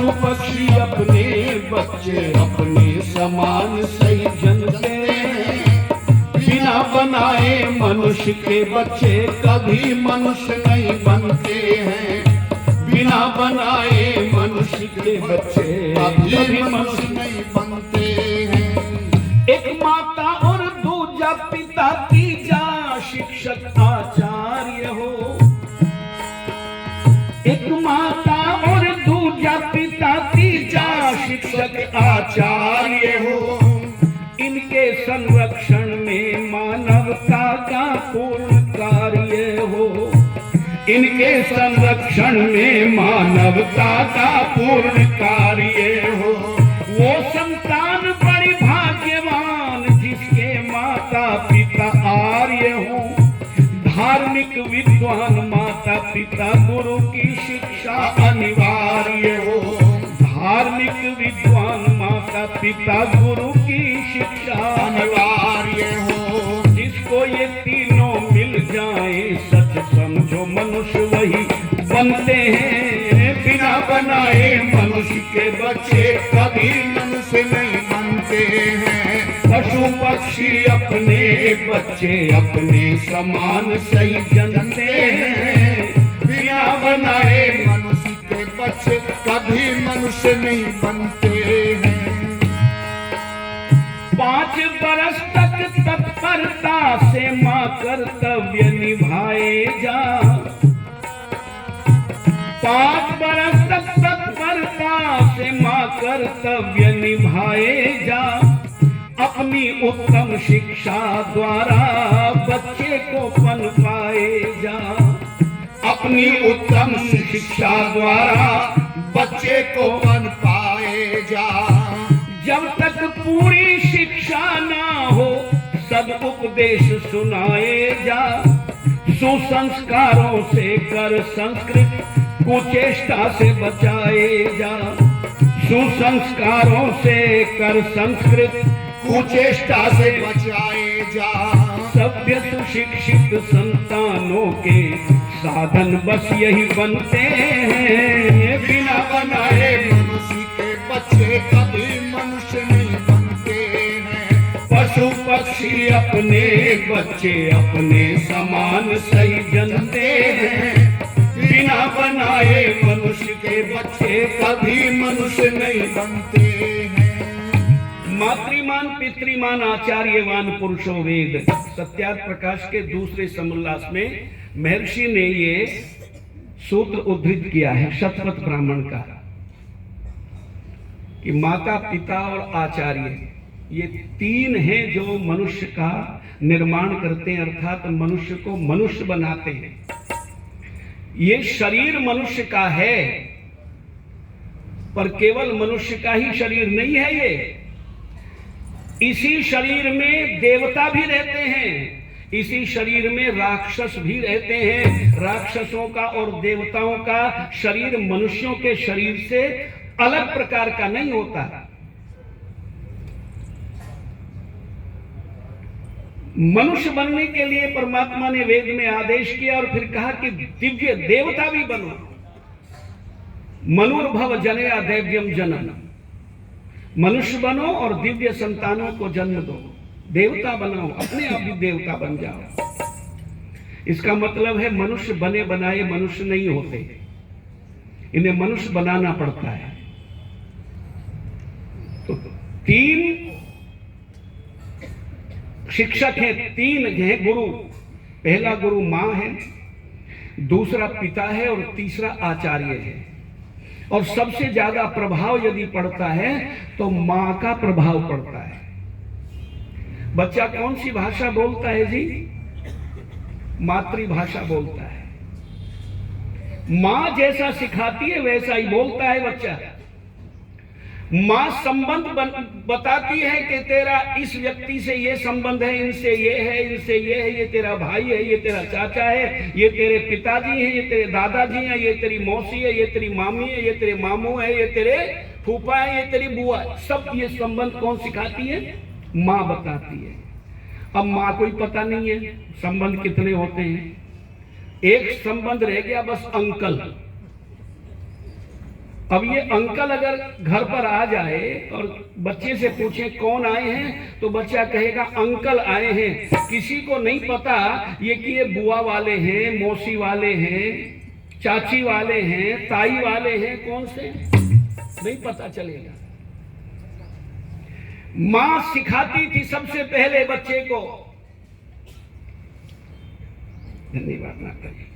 पशु पक्षी अपने बच्चे अपने समान सही जनते हैं। बिना बनाए मनुष्य के बच्चे कभी मनुष्य नहीं बनते हैं। बिना बनाए मनुष्य के बच्चे कभी मनुष्य नहीं बनते हैं। एक माता और दूजा पिता, तीजा शिक्षक आचार्य हो। एक माता और दूजा पिता, तीजा शिक्षक आचार्य हो। इनके संरक्षण में मानवता का पूर्ण कार्य हो। इनके संरक्षण में मानवता का पूर्ण कार्य हो। वो संतान बड़ी भाग्यवान जिसके माता पिता आर्य हो। धार्मिक विद्वान माता पिता गुरु की शिक्षा अनिवार्य हो। धार्मिक विद्वान माता पिता गुरु की शिक्षा अनिवार्य हो। जिसको ये तीनों मिल जाए सच समझो मनुष्य वही बनते हैं। बिना बनाए मनुष्य के बच्चे कभी मनुष्य नहीं बनते हैं। पशु पक्षी अपने बच्चे अपने समान सही जनते हैं। बिना बनाए मनुष्य के बच्चे कभी मनुष्य नहीं बनते हैं। 5 बरस तक तत्परता से माँ कर्तव्य निभाए जा। 5 बरस तक तत्परता से माँ कर्तव्य निभाए जा। अपनी उत्तम शिक्षा द्वारा बच्चे को पनपाए जा। अपनी उत्तम शिक्षा द्वारा बच्चे को पनपाए जा। जब तक पूरी शिक्षा ना हो सदुपदेश सुनाए जा। सुसंस्कारों से कर संस्कृत कुचेष्टा से बचाए जा। सुसंस्कारों से कर संस्कृत कुचेष्टा से बचाए जा। सभ्य सुशिक्षित संतानों के साधन बस यही बनते हैं। बिना बनाए मनुष्य के बच्चे कभी मनुष्य नहीं बनते हैं। पशु पक्षी अपने बच्चे अपने समान सही जनते हैं। बिना बनाए मनुष्य के बच्चे कभी मनुष्य नहीं बनते हैं। मातृमान पितृमान आचार्यवान पुरुषो वेद, सत्यार्थ प्रकाश के दूसरे समोल्लास में महर्षि ने ये सूत्र उद्धृत किया है शतपथ ब्राह्मण का कि माता पिता और आचार्य ये 3 हैं जो मनुष्य का निर्माण करते हैं, अर्थात मनुष्य को मनुष्य बनाते हैं। ये शरीर मनुष्य का है पर केवल मनुष्य का ही शरीर नहीं है ये। इसी शरीर में देवता भी रहते हैं, इसी शरीर में राक्षस भी रहते हैं। राक्षसों का और देवताओं का शरीर मनुष्यों के शरीर से अलग प्रकार का नहीं होता। मनुष्य बनने के लिए परमात्मा ने वेद में आदेश किया और फिर कहा कि दिव्य देवता भी बनो। मनुर्भव जनया दैव्यम जनन, मनुष्य बनो और दिव्य संतानों को जन्म दो। देवता बनाओ, अपने आप भी देवता बन जाओ। इसका मतलब है मनुष्य बने बनाए मनुष्य नहीं होते, इन्हें मनुष्य बनाना पड़ता है। तो 3 शिक्षक हैं, 3 हैं गुरु। पहला गुरु मां है, दूसरा पिता है और तीसरा आचार्य है। और सबसे ज्यादा प्रभाव यदि पड़ता है तो मां का प्रभाव पड़ता है। बच्चा कौन सी भाषा बोलता है जी? मातृभाषा बोलता है। मां जैसा सिखाती है वैसा ही बोलता है बच्चा। मां संबंध बताती है कि तेरा इस व्यक्ति से ये संबंध है, इनसे ये है, इनसे ये है, ये तेरा भाई है, ये तेरा चाचा है, ये तेरे पिताजी हैं, ये तेरे दादाजी हैं, ये तेरी मौसी है, ये तेरी मामी है, ये तेरे मामू है, ये तेरे फूफा है, ये तेरी बुआ है। सब ये संबंध कौन सिखाती है? मां बताती है। अब मां को ही पता नहीं है संबंध कितने होते हैं। एक संबंध रह गया बस अंकल। अब ये अंकल अगर घर पर आ जाए और बच्चे से पूछे कौन आए हैं, तो बच्चा कहेगा अंकल आए हैं। किसी को नहीं पता ये कि ये बुआ वाले हैं, मौसी वाले हैं, चाची वाले हैं, ताई वाले हैं, कौन से नहीं पता चलेगा। मां सिखाती थी सबसे पहले बच्चे को, धन्यवाद माता जी,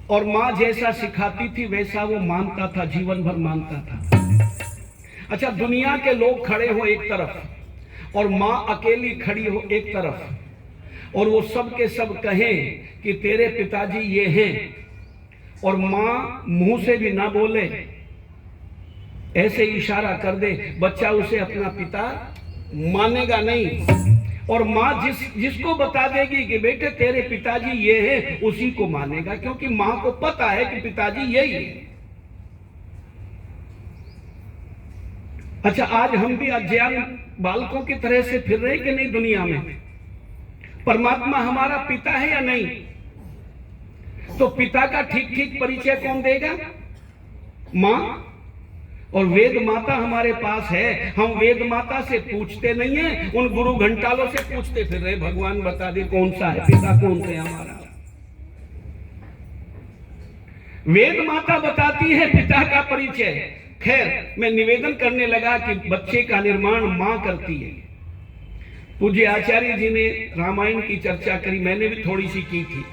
और मां जैसा सिखाती थी वैसा वो मानता था, जीवन भर मानता था। अच्छा, दुनिया के लोग खड़े हो एक तरफ और मां अकेली खड़ी हो एक तरफ, और वो सब के सब कहें कि तेरे पिताजी ये हैं, और मां मुंह से भी ना बोले, ऐसे इशारा कर दे, बच्चा उसे अपना पिता मानेगा नहीं। और मां जिसको बता देगी कि बेटे तेरे पिताजी ये हैं, उसी को मानेगा, क्योंकि मां को पता है कि पिताजी यही है। अच्छा, आज हम भी अज्ञान बालकों की तरह से फिर रहे कि नहीं दुनिया में? परमात्मा हमारा पिता है या नहीं? तो पिता का ठीक ठीक परिचय कौन देगा? मां। और वेद माता हमारे पास है, हम वेद माता से पूछते नहीं है, उन गुरु घंटालों से पूछते फिर रहे भगवान बता दे कौन सा है पिता, कौन से हमारा। वेद माता बताती है पिता का परिचय। खैर, मैं निवेदन करने लगा कि बच्चे का निर्माण मां करती है। पूज्य आचार्य जी ने रामायण की चर्चा करी, मैंने भी थोड़ी सी की थी।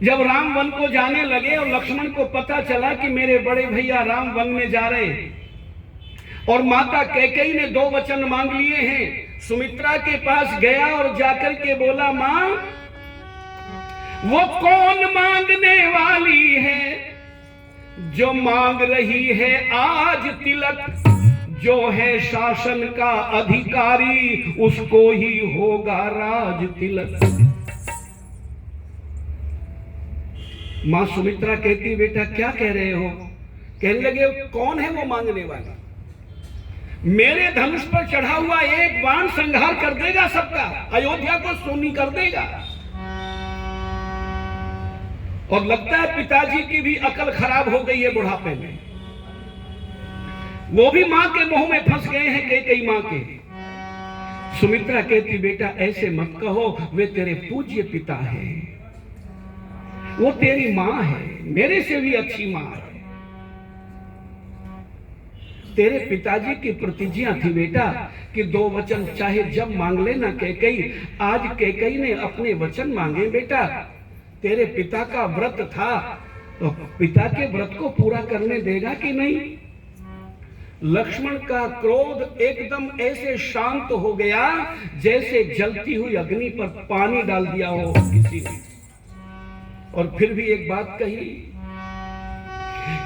जब राम वन को जाने लगे और लक्ष्मण को पता चला कि मेरे बड़े भैया राम वन में जा रहे हैं, और माता कैकेयी ने 2 वचन मांग लिए हैं, सुमित्रा के पास गया और जाकर के बोला, मां वो कौन मांगने वाली है जो मांग रही है आज तिलक, जो है शासन का अधिकारी उसको ही होगा राज तिलक। मां सुमित्रा कहती, बेटा क्या कह रहे हो? कहने लगे, कौन है वो मांगने वाला? मेरे धनुष पर चढ़ा हुआ एक बाण संहार कर देगा सबका, अयोध्या को सोनी कर देगा। और लगता है पिताजी की भी अकल खराब हो गई है बुढ़ापे में, वो भी मां के मुंह में फंस गए हैं कैकेयी मां के। सुमित्रा कहती, बेटा ऐसे मत कहो, वे तेरे पूज्य पिता हैं, वो तेरी मां है, मेरे से भी अच्छी मां है। तेरे पिताजी की प्रतिज्ञा थी बेटा कि 2 वचन चाहे जब मांग लेना कैकेयी। आज कैकेयी ने अपने वचन मांगे बेटा, तेरे पिता का व्रत था, तो पिता के व्रत को पूरा करने देगा कि नहीं? लक्ष्मण का क्रोध एकदम ऐसे शांत हो गया जैसे जलती हुई अग्नि पर पानी डाल दिया हो किसी ने। और फिर भी एक बात कही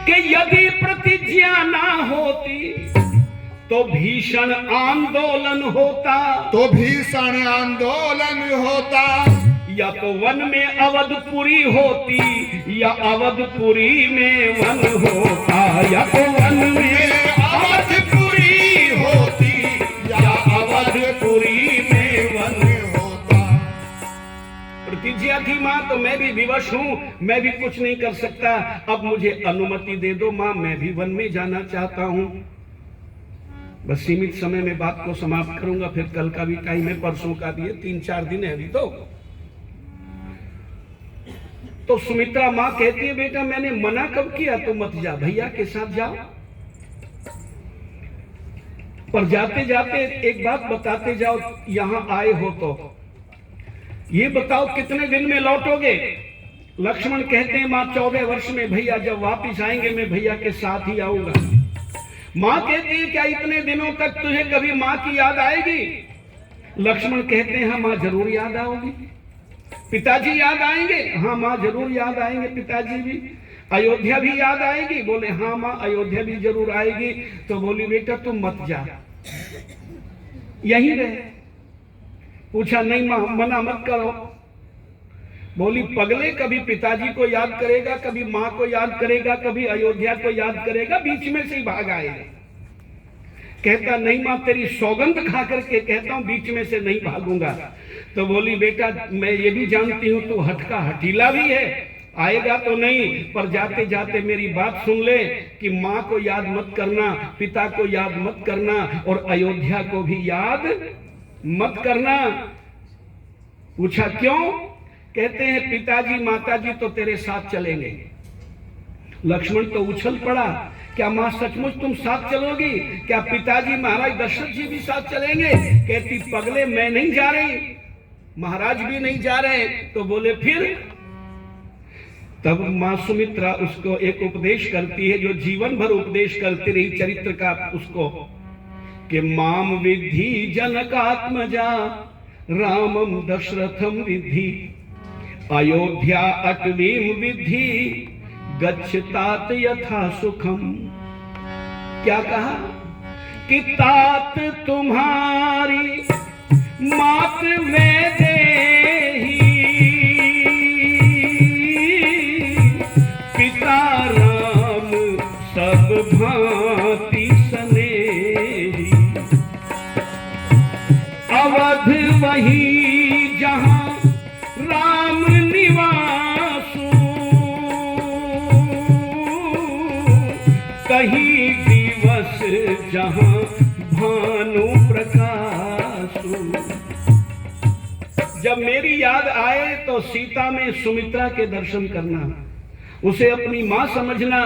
कि यदि प्रतिज्ञा ना होती तो भीषण आंदोलन होता, या तो वन में अवधपुरी होती, या अवधपुरी में वन होता, या तो वन में अवधपुरी होती, या अवधपुरी में वन होता। प्रतिज्ञा थी मां, तो मैं भी विवश हूं, मैं भी कुछ नहीं कर सकता। अब मुझे अनुमति दे दो मां, मैं भी वन में जाना चाहता हूं। बस सीमित समय में बात को समाप्त करूंगा, फिर कल का भी टाइम है, परसों का भी है, 3-4 दिन है अभी। तो सुमित्रा मां कहती है, बेटा मैंने मना कब किया, तो मत जा, भैया के साथ जाओ। पर जाते जाते एक बात बताते जाओ, यहां आए हो तो ये बताओ कितने दिन में लौटोगे? लक्ष्मण कहते हैं, मां 14 वर्ष में भैया जब वापिस आएंगे मैं भैया के साथ ही आऊंगा। मां कहती है, क्या इतने दिनों तक तुझे कभी मां की याद आएगी? लक्ष्मण कहते हैं, हाँ मां जरूर याद आओगी। पिताजी याद आएंगे? हाँ मां जरूर याद आएंगे, पिताजी भी। अयोध्या भी याद आएगी? बोले हाँ मां अयोध्या भी जरूर आएगी। तो बोली, बेटा तुम मत जा, यहीं रहे। पूछा, नहीं मां मना मत करो। बोली, पगले कभी पिताजी को याद करेगा, कभी मां को याद करेगा, कभी अयोध्या को याद करेगा, बीच में से ही भाग आएगा। कहता, नहीं मां तेरी सौगंध खा करके कहता हूं बीच में से नहीं भागूंगा। तो बोली, बेटा मैं ये भी जानती हूं तू हठ का हठीला भी है आएगा तो नहीं, पर जाते जाते मेरी बात सुन ले कि माँ को याद मत करना, पिता को याद मत करना और अयोध्या को भी याद मत करना। पूछा क्यों? कहते हैं पिताजी माताजी तो तेरे साथ चलेंगे। लक्ष्मण तो उछल पड़ा, क्या मां सचमुच तुम साथ चलोगी? क्या पिताजी महाराज दशरथ जी भी साथ चलेंगे? कहती पगले मैं नहीं जा रही, महाराज भी नहीं जा रहे। तो बोले फिर? तब मां सुमित्रा उसको एक उपदेश करती है जो जीवन भर उपदेश करती रही चरित्र का उसको, कि माम विद्धि जनकात्मजा रामम दशरथम विद्धि अयोध्या अटवीम विद्धि गच्छतात यथा सुखम। क्या कहा? कि तात तुम्हारी मात में देही, पिता राम सब भांति सनेही, अवध वही जहां राम निवासु, कहीं दिवस जहां भानु प्रकाशु। जब मेरी याद आए तो सीता में सुमित्रा के दर्शन करना, उसे अपनी मां समझना।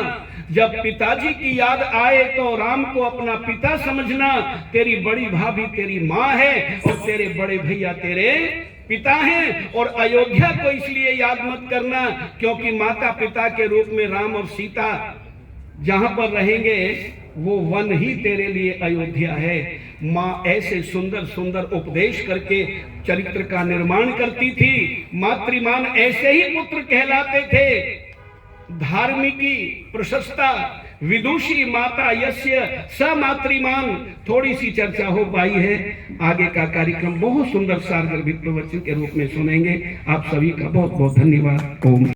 जब पिताजी की याद आए तो राम को अपना पिता समझना। तेरी बड़ी भाभी तेरी मां है और तेरे बड़े भैया तेरे पिता हैं। और अयोध्या को इसलिए याद मत करना क्योंकि माता पिता के रूप में राम और सीता जहां पर रहेंगे वो वन ही तेरे लिए अयोध्या है। मां ऐसे सुंदर सुंदर उपदेश करके चरित्र का निर्माण करती थी। मातृमान ऐसे ही पुत्र कहलाते थे। धार्मिकी प्रशस्ता विदुषी माता यस्य स मातृमान। थोड़ी सी चर्चा हो पाई है, आगे का कार्यक्रम बहुत सुंदर सारगर्भित प्रवचन के रूप में सुनेंगे। आप सभी का बहुत बहुत धन्यवाद। ओम।